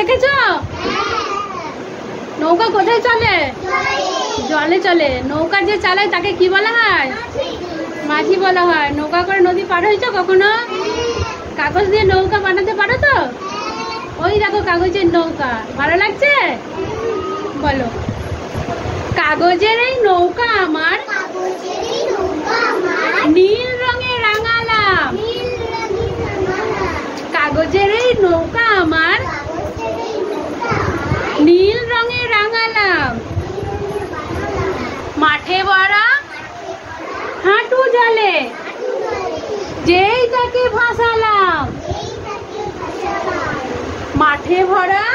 দেখেছো? নৌকা কোথায় চলে? জলে চলে। নৌকা যে চালায় তাকে কি বলা হয়? মাঝি বলা হয়। নৌকা করে নদী পার হয়েছো কখনো? কাগজ দিয়ে নৌকা বানাতে পারো তো? ওই দেখো কাগজের নৌকা। ভালো লাগছে? বলো, কাগজের এই নৌকা আমার নীল রঙে রাঙালাম। কাগজের এই নৌকা আমার নীল রঙে রাঙালাম। মাঠে ভরা হাঁটু জলে যেই তাকে ভাসালাম। মাঠে ভরা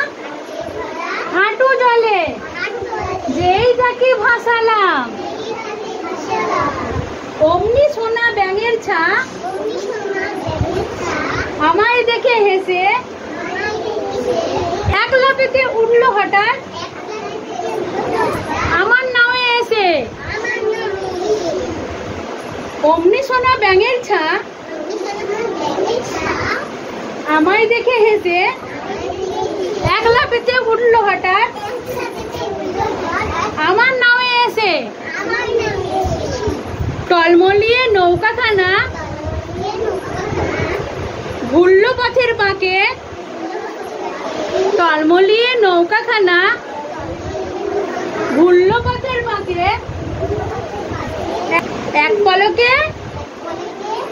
হাঁটু জলে যেই তাকে ভাসালাম। অমনি সোনা ব্যাঙের ছা আমায় দেখে হেসে এক লাফেতে উঠলো হঠাৎ আমার নামে এসে। অমনি সোনা ব্যাঙের ছা আমায় দেখে হেসে এক লাফেতে উঠলো হঠাৎ আমার নামে এসে। টলমলিয়ে নৌকাখানা ঘুরলো পথের বাঁকে। টলমলিয়ে নৌকাখানা ঘুরলো পথের বাঁকে। এক পলকে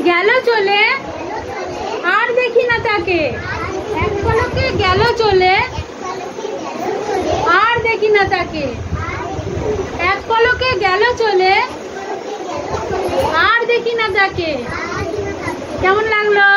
গেল চলে আর দেখি না তাকে। এক পলকে গেল চলে আর দেখি না তাকে। এক পলকে গেল চলে আর দেখি না তাকে। কেমন লাগলো?